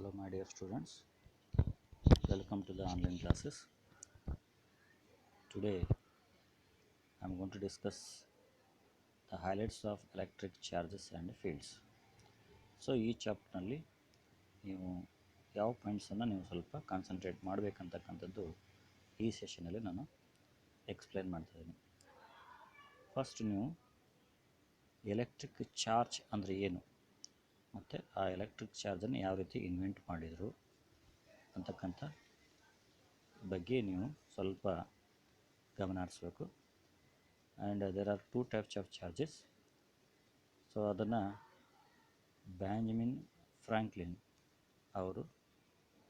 Hello my dear students, welcome to the online classes. Today I am going to discuss the highlights of electric charges and fields. So ಈ ಚಾಪ್ಟರ್ನಲ್ಲಿ ನೀವು ಯಾವ ಪಾಯಿಂಟ್ಸನ್ನು ನೀವು ಸ್ವಲ್ಪ concentrate ಮಾಡಬೇಕಂತಕ್ಕಂಥದ್ದು ಈ ಸೆಷನಲ್ಲಿ ನಾನು explain ಮಾಡ್ತಾಯಿದ್ದೀನಿ. First ನೀವು ಎಲೆಕ್ಟ್ರಿಕ್ ಚಾರ್ಜ್ ಅಂದರೆ ಏನು ಮತ್ತು ಆ ಎಲೆಕ್ಟ್ರಿಕ್ ಚಾರ್ಜನ್ನು ಯಾವ ರೀತಿ ಇನ್ವೆಂಟ್ ಮಾಡಿದರು ಅಂತಕ್ಕಂಥ ಬಗ್ಗೆ ನೀವು ಸ್ವಲ್ಪ ಗಮನ ಹರಿಸಬೇಕು. And there are two types of charges. So ಅದನ್ನು ಬೆಂಜಮಿನ್ ಫ್ರಾಂಕ್ಲಿನ್ ಅವರು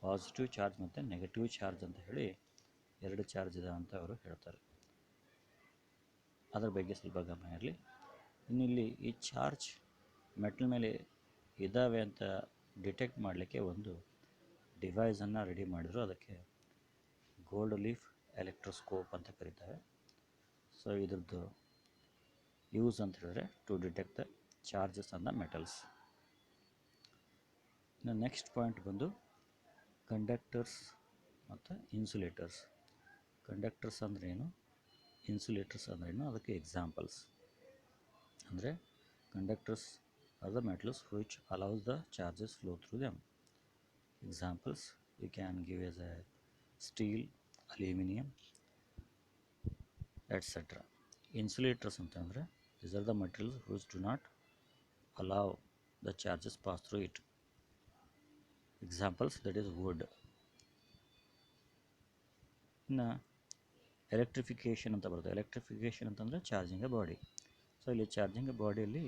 ಪಾಸಿಟಿವ್ ಚಾರ್ಜ್ ಮತ್ತು ನೆಗೆಟಿವ್ ಚಾರ್ಜ್ ಅಂತ ಹೇಳಿ ಎರಡು ಚಾರ್ಜ್ ಇದೆ ಅಂತ ಅವರು ಹೇಳ್ತಾರೆ. ಅದರ ಬಗ್ಗೆ ಸ್ವಲ್ಪ ಗಮನ ಇರಲಿ. ಇನ್ನಿಲ್ಲಿ ಈ ಚಾರ್ಜ್ ಮೆಟಲ್ ಮೇಲೆ ಇದ್ದಾವೆ ಅಂತ ಡಿಟೆಕ್ಟ್ ಮಾಡಲಿಕ್ಕೆ ಒಂದು ಡಿವೈಸನ್ನು ರೆಡಿ ಮಾಡಿದ್ರು. ಅದಕ್ಕೆ ಗೋಲ್ಡ್ ಲೀಫ್ ಎಲೆಕ್ಟ್ರೋಸ್ಕೋಪ್ ಅಂತ ಕರೀತಾರೆ. ಸೊ ಇದ್ರದ್ದು ಯೂಸ್ ಅಂತ ಹೇಳಿದ್ರೆ to detect the charges on the metals. ಇನ್ನು ನೆಕ್ಸ್ಟ್ ಪಾಯಿಂಟ್ ಬಂದು ಕಂಡಕ್ಟರ್ಸ್ ಮತ್ತು ಇನ್ಸುಲೇಟರ್ಸ್. ಕಂಡಕ್ಟರ್ಸ್ ಅಂದ್ರೇನು, ಇನ್ಸುಲೇಟರ್ಸ್ ಅಂದ್ರೇನು, ಅದಕ್ಕೆ ಎಕ್ಸಾಂಪಲ್ಸ್ ಅಂದರೆ conductors are the metals which allows the charges flow through them. Examples you can give as a steel, aluminium etc. Insulators ಅಂತಂದರೆ these are the materials which do not allow the charges pass through it. Examples, that is wood. ಇನ್ನು electrification ಅಂತ ಬರುತ್ತೆ. Electrification ಅಂತಂದರೆ charging A body. So ಇಲ್ಲಿ charging A ಬಾಡಿಯಲ್ಲಿ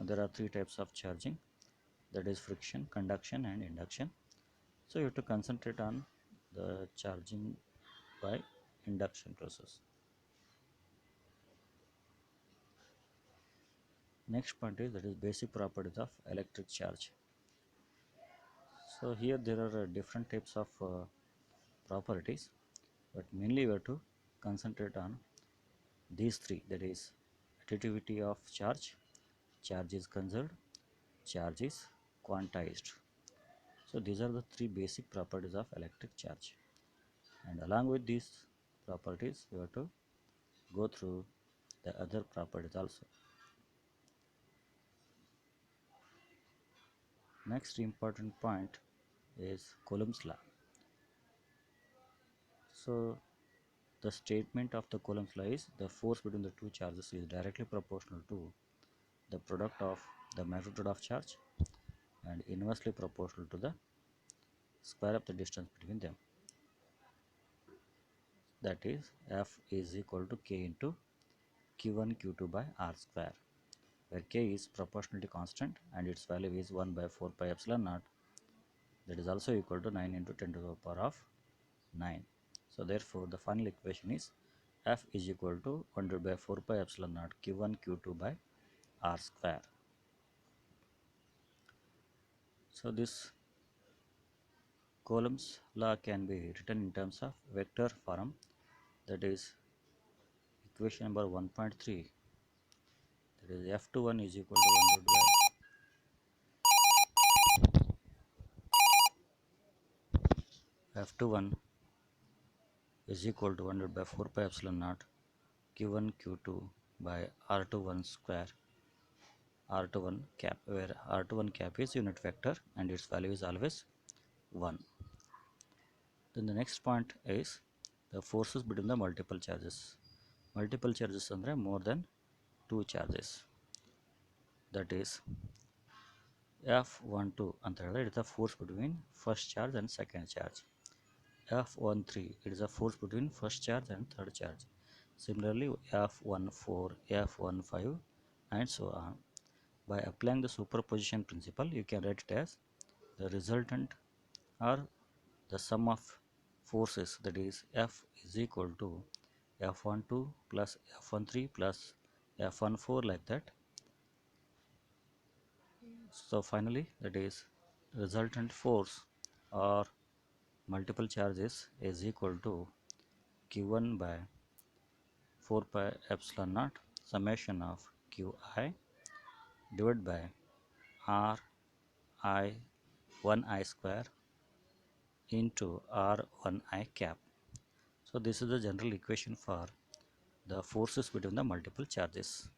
there are three types of charging, that is friction, conduction and induction. So you have to concentrate on the charging by induction process. Next point is, that is basic properties of electric charge. So here there are different types of properties, but mainly we have to concentrate on these three, that is additivity of charge, charge is conserved, charge is quantized. So these are the three basic properties of electric charge, and along with these properties we have to go through the other properties also. Next important point is Coulomb's law. So the statement of the Coulomb's law is the force between the two charges is directly proportional to the product of the magnitude of charge and inversely proportional to the square of the distance between them. That is F is equal to K into Q1 Q2 by R square, where K is proportionally constant and its value is 1 by 4 pi epsilon naught, that is also equal to 9 into 10 to the power of 9. So therefore the final equation is F is equal to 100 by 4 pi epsilon naught Q1 Q2 by R square. So this Coulomb's law can be written in terms of vector form, that is equation number 1.3, that is F21 is equal to 100 by F21 is equal to 100 by 4 pi epsilon naught Q1 Q2 by R21 square, R21 cap, where R21 cap is unit vector and its value is always 1. Then the next point is the forces between the multiple charges. Multiple charges ಅಂದರೆ more than two charges, that is F12 ಅಂತ ಹೇಳಿದ್ರೆ it is the force between first charge and second charge. F13, it is a force between first charge and third charge. Similarly F14, F15 and so on. By applying the superposition principle, you can write it as the resultant or the sum of forces, that is F is equal to F12 plus F13 plus F14, like that. So finally that is resultant force or multiple charges is equal to Q1 by 4 pi epsilon naught summation of Qi divided by R I 1 I square into R1 I cap. So this is the general equation for the forces between the multiple charges.